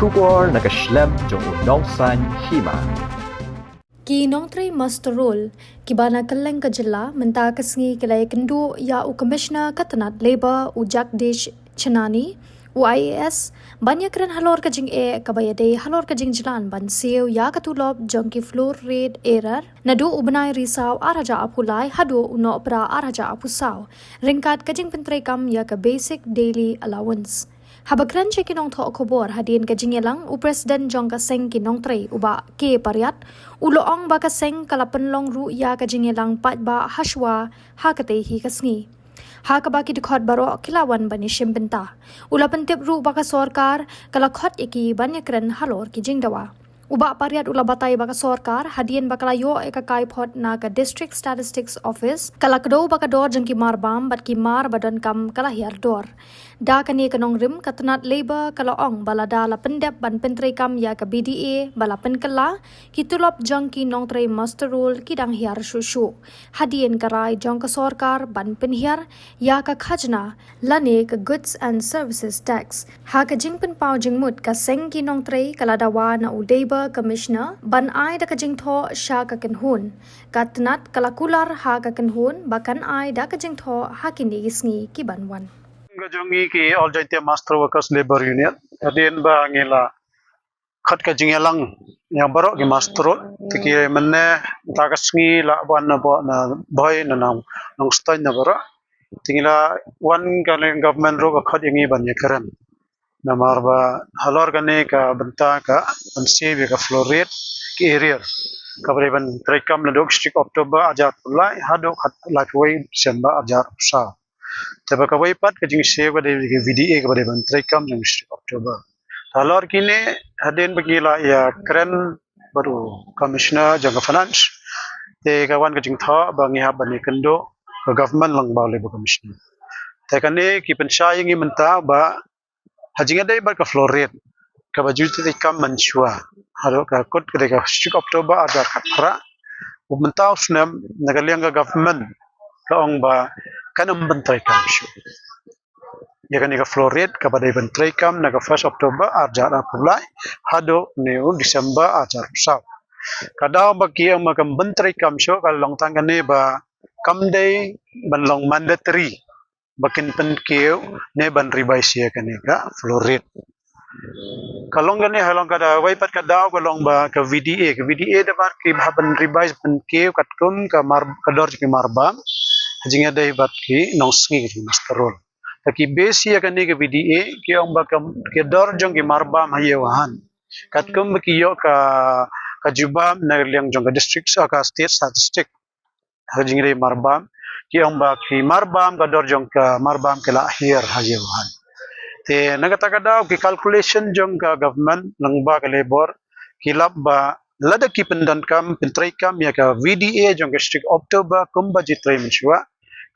Shubor nakaslem jong unongsan Hima. Ki nong tri masterol ki bana kaleng ka jela menta kasngi kilai kendu ya u commissioner katanat labor u jagdish chenani u IAS banyak keren halor ka jing kabayade halor ka Jingjlan ban Siew ya ka Tulop jongki floor rate error nadu ubnai risau araja apulai hadu uno pra araja apusau ringkat ka jing pentrai kam ya ka basic daily allowance. Habagran che kinong tho khobor hadin ka Jingjlan u president jong ka Seng kinong tre uba ke pariat uloong ba ka Seng kalapan long ru ya ka Jingjlan pat ba haswa ha ka te hi kasngi ha ka ba ki dikhot baro kilawan bani shimbenta ulapan tip ru ba ka sorkar kala khot iki banyakren halor ki Jingthoh uba pariat ula batai baka sorkar hadien bakala yo eka kai phot na ka district statistics office kala kdo baka dor jangki mar bam bat ki mar badan kam kala hiar dor da kani kanong rim katanat labor kala ong balada la pendep ban pentrei kam ya ka BDA bala penkala ki Tulop jangki nong trei master rule ki dang hiar shushu hadien karai jong ka sorkar ban penhiar ya ka khajna lane ka goods and services tax ha ka jingpen pau jingmut ka Seng ki nong trei kala dawa na udeba Commissioner ban ai da ka Jingthoh Shai ka kenhun katnat kalakular ha ka kenhun bakan ai da ka Jingthoh ha kini gisngi ki banwan gajongi ki all joint master workers labor union adin ba ngila khat ka Jingjlan yang barok ki master tiki menne tagasngi la ban na bo na boy na nang stain na bara tingila one government ro ka khat yangi ban ye karan na marba halor gane ka banta ka anse be ka floret ki area kabre ban trekam na dok strict october ajar pulai hado khat la koi semba ajar sa taba ka wai pat ka jing se ba de VDA ka bare ban trekam jing strict october halor kine haden bagila ya kren baru commissioner jaga finance te kawan ka Jingthoh ba ngi ha ban kendo ka government lang ba le commissioner te kane ki pensai ngi menta ba hajinga dai bar ka floret ka baju te kam manchua haro ka kot ka strict october ajar khatra umenta usnam nagaliang ka government ka ong ba kanam bantrai kam shu ya kan ka floret ka badai bantrai kam naga 1 october ajar apulai hado neu december ajar sa kada ba ki ang makam bantrai kam shu ka long tang ne ba kam dai ban long mandatory bakin pen keu ne ban ribai sia kan ka floret kalong gane halong kada wai pat kada kalong ba ka VDA da bar ki ban ribai pen keu kat kum ka mar kador ki marbam jinga dai bat ki nongsngi ki masterol taki besi kan ni ka VDA ki ong ba ka dor jong ki marbam hayewan kat kum ki yo ka jubam na liang jong ka district ka state statistic jinga dai marbam ki ong ba ki marbam ka dor jong ka marbam ke la akhir hayewan te nagata kada ki calculation jong ka government langba ka labor kilap ba lada ki pendan kam pentrai kam ya ka VDA jong ka strict october kumba jitrai menchua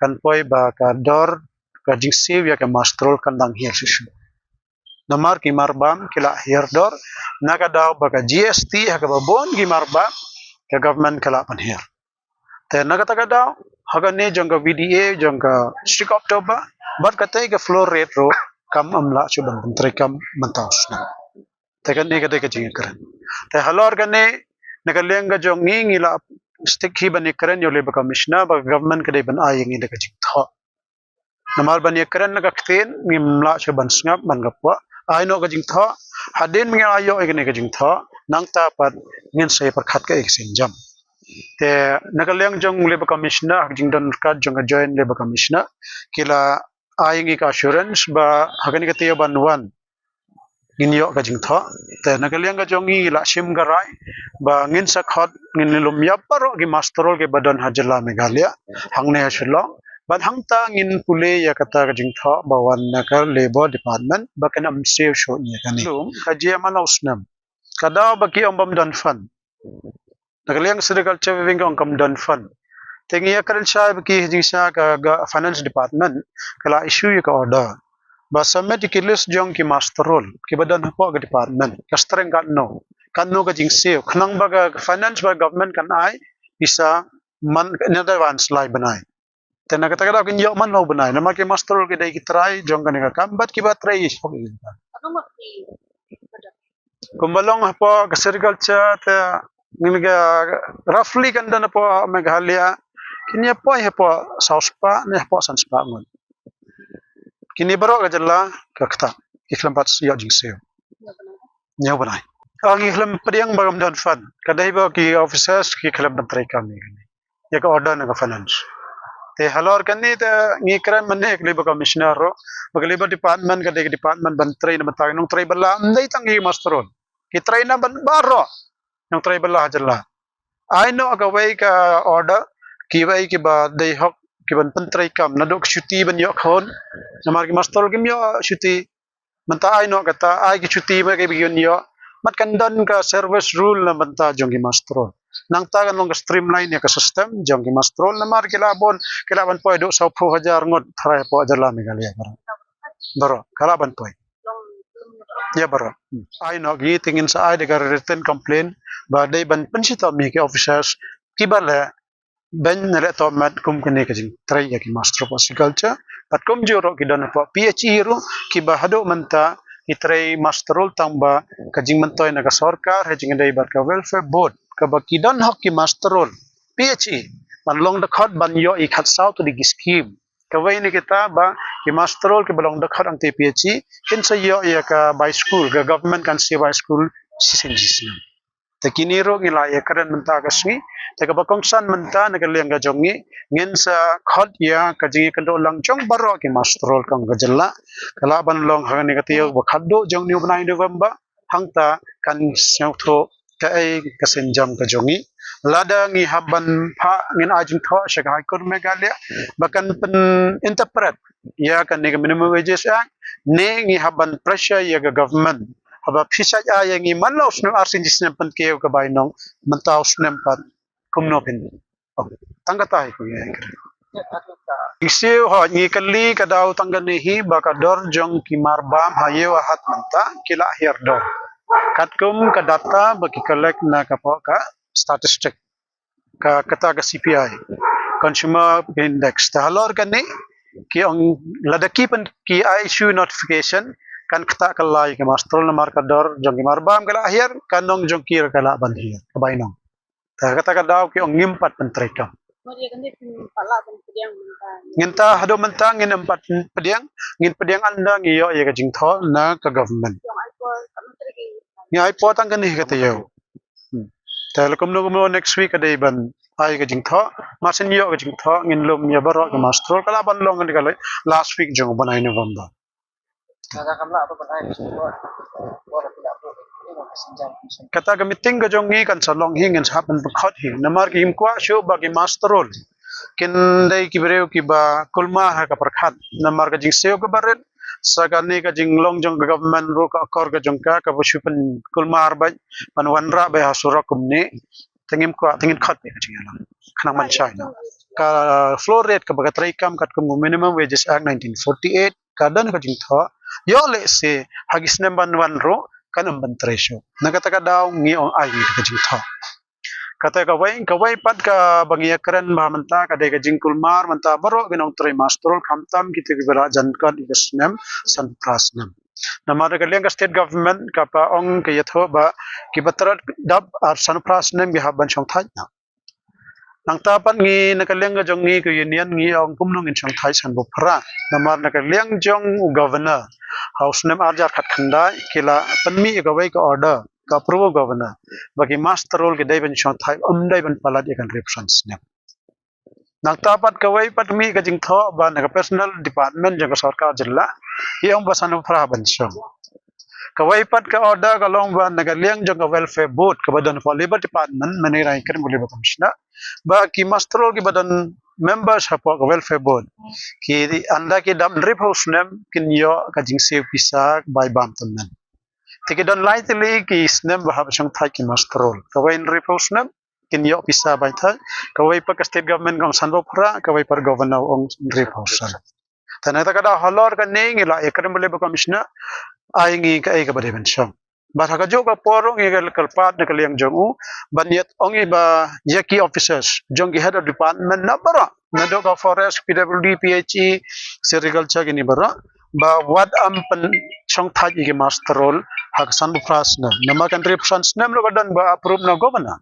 kan poi ba ka dor ka jingsew ya ka mastrol kandang hier susu namar ki marbam kila hier dor nakada ba ka GST ha ka babon ki marbam ka government kala pan hier te nagata kada haga ne jong ka VDA jong ka strict october bat katai ka floor rate ro kam amla chuban pentrai kam mantaus na te kan ne ka jing kran te halor kan ne nakaleng ka jong ngila stick hi ban ikren yo labor commissioner ba government kadai ban ai ngi ka Jingthoh namar ban ikren na ka kten ngimla chuban snap ban gapwa ai no ka Jingthoh hadin ngi ayo ikne ka Jingthoh nang ta pat ngin sai par khat ka eksin jam te nakaleng jong labor commissioner Jingjlan ka jong joint labor commissioner kila ai ngi ka assurance ba hagani ka tiyo ban wan ginyo ka Jingthoh te nakaleng ka jong ngi la sim garai ba ngin sakhat ngin lum yaparo ki masterol ke badan hajala meghalaya hangne hashlo ban hangta ngin pule ya kata ka Jingthoh bawan ka labor department ba kan am save show ni kan lum ka jema lausnam kada ba ki ombam dan fan nakaleng agriculture wing ka ongkam dan fan tengi ya kan Shai ki jingsa ka finance department kala issue ka order ba submit ki list jong ki masterol ki badan po ka department kastreng ka no ka jingsew khnang ba ka finance ba government kan ai bisa man another one slide banai tena kata kata kin yo man lo banai nama ke masterol ke dai ki try jong kan ka kam bat ki ba try kumbalong hapo ka agriculture ta ngiga roughly kanda na po Meghalaya kini po hapo sauspa ni hapo sanspa ngon kini baro ka jalla ka kata iklampat siya Jingthoh nyaw banai ang iklam padiang bagam don fan kadai ba ki officers ki klam bantrai kami ya ka order na ka finance te halor kanni te ngi kran manne ekli ba commissioner ro bagli ba department ka de department bantrai na matang nong tray bala ndai tangi masteron ki tray na ban baro nong tray bala jalla I know ka way ka order ki way ki ba dei hok ki ban pantrai kam na dok shuti ban yo khon na mar ki master ki yo shuti manta I know kata I ki shuti ba ki bigyon yo mat kan dan ka service rule na banta jong ki master nang ta kan long ka streamline ya ka system jong ki master na mar ki labon po do 10,000 ngot thara po jala Meghalaya baro kalaban po ya baro I know gi tingin sa I de ka written complaint ba dei ban pensita mi ke officers kibale ben nere to mat kum kene ke jing trai ya ki master of agriculture pat kum joro ki don po PhD ru ki ba hado manta ki trai masterol tamba ka jing mantoy na ka sarkar he jing dei bar ka welfare board ka ba ki don hok ki masterol PhD man long the khot ban yo I khat sau to di scheme ka wai ni kita ba ki masterol ki balong the khot ang te PhD kin sa yo ya ka by school ka government kan si by school sisin te kiniro ngila ya karen menta ka swi te ka bakong san menta na ka liang ga jongi ngin sa khot ya ka jingi kan do lang jong baro ki masterol kang ga jalla kala ban long ha ni ka tiyo ba khaddo jong ni banai november hangta kan Jingthoh ka ai ka senjam ka jongi lada ngi haban pha ngin a Jingthoh shaka hai kur Meghalaya bakan pen interpret ya kan ni minimum wages act ne ngi haban pressure ya ga government haba phisa ya ngi manlo snu arsin jisne pan ke ka bai nong mantaw snem pat kumno pin tangga tai ku ya Siew ho ngi kali ka daw tangga ni hi ba ka dor jong ki marbam hayo hat manta kila hier dor katkum ka data ba ki collect na ka po ka statistic ka kata ka CPI consumer index ta halor kan ni ki ang ladaki pan ki issue notification kan kata kalai ke master na markador jong ki marbam kala akhir kanong jong kir kala ban hier kabainong ta kata ka daw ki ang ngimpat pentrekam nginta hado mentang ngin empat pediang ngin pediang anda ngiyo ya ka Jingthoh na ka government ngi ai potang kan ni kata yo telekom no next week ada ban ai ka Jingthoh masin yo ka Jingthoh ngin lum ya baro ka master kala ban long kan kala last week jong banai November kata ka meeting ka jong ngi kan salong hingin happen khot hi namar ki imkwa show ba ki masterol kin dai ki breu ki ba kulma ha ka prakhat namar ka Jingthoh ka baret sagani ka jinglong jong government ro ka akor ka jong ka busupan kulma arba pan wanra ba hasura kumni tengim kwa tengin khat be jingala khana man Shai ka floor rate ka baga trai kam kat kum minimum wages act 1948 kadan ka Jingthoh yo le se hagis nemban wan ro kanam ban tresho nagata ka daw ngi ong ai ka Jingthoh kata ka wai pat ka bangia keren ba manta ka de ka jingkul mar manta baro ginong tre masterol khamtam ki te bera jankan isnem san prasnem namara ka lenga state government ka pa ong ka yatho ba ki batrat dab ar san prasnem bi haban chong thai na nang tapan ngi nakalenga jong ngi ko union ngi ong kumnong in chong thai san bo phra namar nakaleng jong governor house nem arjar khat khandai kila panmi ka wai ka order ka approve governor bagi master role ke dai ban chong thai dai ban palat ikan represents nem nang tapat ka wai pat mi ka Jingthoh ba na personal department jong sarkar jilla iong basan phra ban chong kawai pat ka order ka long ba nagaleng jong ka welfare board ka badon for labor department manirai kan labor commissioner ba ki masterol ki badon members ha ka welfare board ki anda ki dam rip house nem kin yo ka Jingthoh pisa by bam tunan tiki don lightly ki snem ba ha chong thai ki masterol kawai rip house nem kin yo pisa by thai kawai pa ka state government kam sanbo phra kawai par governor ong rip house tanata kada halor ka nei ngila ekram labor commissioner ai ngi ka ai ka bade ben sham ba tha ka jo ka porong ngi ka kalpat na kaliang jong u ban yet ongi ba yaki officers jong ki head of department na bara na do ka forest PWD PHE agriculture ni bara ba what am pan chong thai ki master role hak san prasna nama country prasna lo gadan ba approve na governor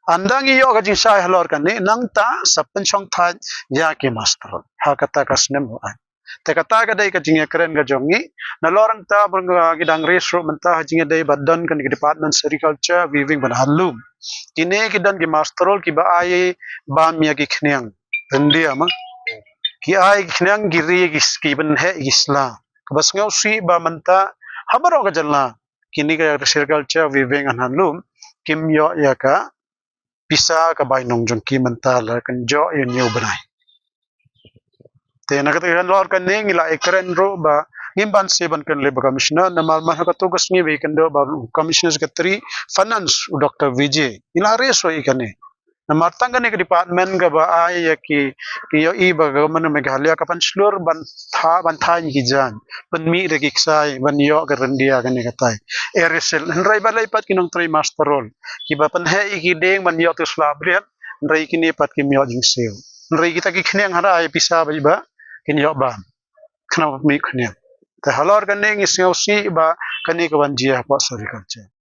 andang iyo ga jing Shai Halor kan ni nang ta sapen chong tha ya ke master ha kata kasnem ho an te kata ga dai ka jing keren ga jongi na lorang ta bang gidang resro menta jing dai badan kan ki department agriculture weaving ban halum kine ki dan ki masterol ki ba ai ba mia ki khnyang india ma ki ai khnyang giri ki ski ban he isla bas ngau si ba menta habaro ga jalna kini ka agriculture weaving an halum kim yo ya ka pisa ka bai nong jong ki menta la kan jo yo new banai te na kata kan lor kan ning ila ekren ro ba ngimban seban kan le commissioner na mal ma ka tugas ngi be kan do ba commissioner secretary finance dr vijay ila reso ikane na martang kan ke department ga ba ai ya ki yo I ba government meghalaya ka pan slur ban tha ni jan pan mi re ki sai ban yo ka randia kan ka tai eresel rai ba lai pat kinong trai master role ki ba pan he ki deng ban yo tu slabriat rai ki ne pat ki myo jing Siew rai kita ki khneng hara ai pisa ba kin yo ba khna mi khneng ta halor kan ne ngi Siew si ba kan ni ka ban jia pa agriculture